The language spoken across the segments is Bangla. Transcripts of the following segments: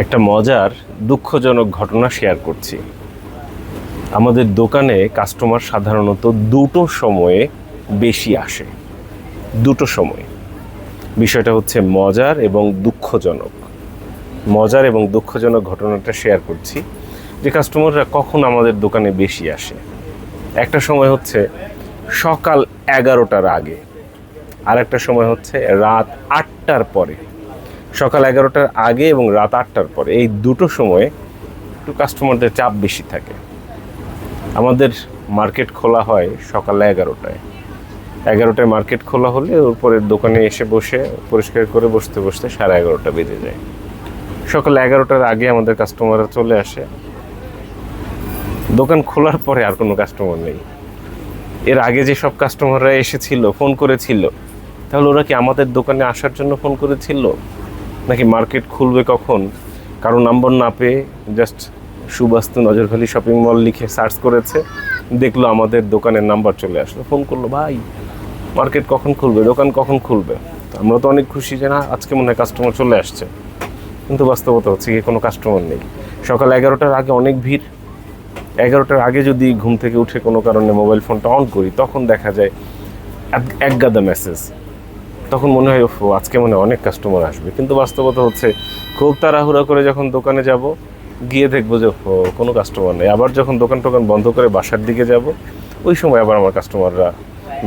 একটা মজার দুঃখজনক ঘটনা শেয়ার করছি। আমাদের দোকানে কাস্টমার সাধারণত দুটো সময়ে বেশি আসে। দুটো সময়। বিষয়টা হচ্ছে মজার এবং দুঃখজনক। মজার এবং দুঃখজনক ঘটনাটা শেয়ার করছি যে কাস্টমাররা কখন আমাদের দোকানে বেশি আসে। একটা সময় হচ্ছে সকাল 11টার আগে, আর একটা সময় হচ্ছে রাত 8টার পরে। সকাল 11টার আগে এবং রাত 8টার পরে, এই দুটো সময়ে একটু কাস্টমারদের চাপ বেশি থাকে। আমাদের মার্কেট খোলা হয় সকাল 11টায়। 11টায় মার্কেট খোলা হলে ওপরের দোকানে এসে বসে পরিষ্কার করে বসতে বসতে 11:30 বেজে যায়। সকাল 11টার আগে আমাদের কাস্টমাররা চলে আসে। দোকান খোলার পরে আর কোনো কাস্টমার নেই। এর আগে যে সব কাস্টমাররা এসেছিল, ফোন করেছিল, তাহলে ওরা কি আমাদের দোকানে আসার জন্য ফোন করেছিল, নাকি মার্কেট খুলবে কখন কারো নাম্বার না পেয়ে just Suvastu Nazarkhali shopping mall লিখে সার্চ করেছে, দেখলো আমাদের দোকানের নাম্বার চলে আসলো, ফোন করলো, ভাই মার্কেট কখন খুলবে, দোকান কখন খুলবে। আমরা তো অনেক খুশি যে না আজকে মনে হয় কাস্টমার চলে আসছে, কিন্তু বাস্তবতা হচ্ছে কি কোনো কাস্টমার নেই। সকাল 11টার আগে অনেক ভিড়। 11টার আগে যদি ঘুম থেকে উঠে কোনো কারণে মোবাইল ফোনটা অন করি, তখন দেখা যায় এক গাদা মেসেজ। তখন মনে হয় ও আজকে মনে হয় অনেক কাস্টমার আসবে, কিন্তু বাস্তবতা হচ্ছে খুব তাড়াহুড়া করে যখন দোকানে যাব, গিয়ে দেখবো যে কোনো কাস্টমার নেই। আবার যখন দোকান বন্ধ করে বাসার দিকে যাব, ওই সময় আবার আমার কাস্টমাররা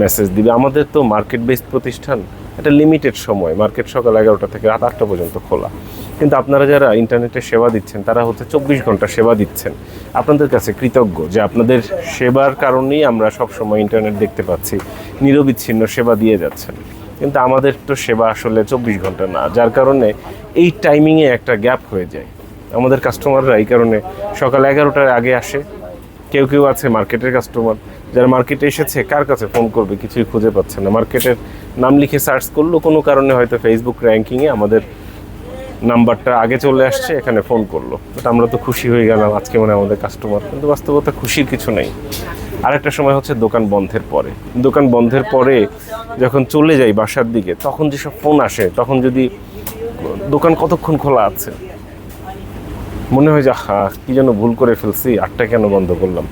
মেসেজ দিবে। আমাদের তো মার্কেট বেসড প্রতিষ্ঠান, একটা লিমিটেড সময়, মার্কেট সকাল 11টা থেকে রাত 8টা পর্যন্ত খোলা। কিন্তু আপনারা যারা ইন্টারনেটে সেবা দিচ্ছেন, তারা হচ্ছে 24 ঘন্টা সেবা দিচ্ছেন। আপনাদের কাছে কৃতজ্ঞ যে আপনাদের সেবার কারণেই আমরা সব সময় ইন্টারনেট দেখতে পাচ্ছি, নিরবিচ্ছিন্ন সেবা দিয়ে যাচ্ছেন। কিন্তু আমাদের তো সেবা আসলে 24 ঘন্টা না, যার কারণে এই টাইমিংয়ে একটা গ্যাপ হয়ে যায়। আমাদের কাস্টমাররা এই কারণে সকাল 11টার আগে আসে। কেউ কেউ আছে মার্কেটের কাস্টমার, যারা মার্কেটে এসেছে কার কাছে ফোন করবে কিছুই খুঁজে পাচ্ছে না। মার্কেটের নাম লিখে সার্চ করলো, কোনো কারণে হয়তো ফেসবুক র্যাঙ্কিংয়ে আমাদের নাম্বারটা আগে চলে আসছে, এখানে ফোন করলো। বাট আমরা তো খুশি হয়ে গেলাম, আজকে মানে আমাদের কাস্টমার, কিন্তু বাস্তবতা খুশির কিছু নেই। আরেকটা সময় হচ্ছে দোকান বন্ধের পরে। দোকান বন্ধের পরে যখন চলে যাই বাসার দিকে, তখন যেসব ফোন আসে, তখন যদি দোকান কতক্ষণ খোলা আছে, মনে হয় যে কি যেন ভুল করে ফেলছি, 8টা কেন বন্ধ করলাম,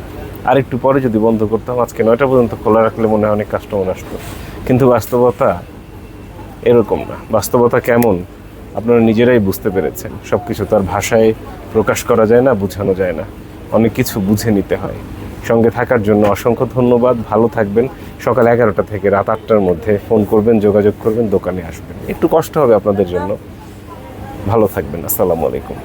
আর একটু পরে যদি বন্ধ করতাম, আজকে 9টা পর্যন্ত খোলা রাখলে মনে হয় অনেক কাস্টমার আসতো। কিন্তু বাস্তবতা এরকম না। বাস্তবতা কেমন আপনারা নিজেরাই বুঝতে পেরেছেন। সব কিছু তার ভাষায় প্রকাশ করা যায় না, বোঝানো যায় না, অনেক কিছু বুঝে নিতে হয়। সঙ্গে থাকার জন্য অসংখ্য ধন্যবাদ। ভালো থাকবেন। সকাল 11টা থেকে রাত 8টার মধ্যে ফোন করবেন, যোগাযোগ করবেন, দোকানে আসবেন। একটু কষ্ট হবে আপনাদের জন্য। ভালো থাকবেন। আসসালামু আলাইকুম।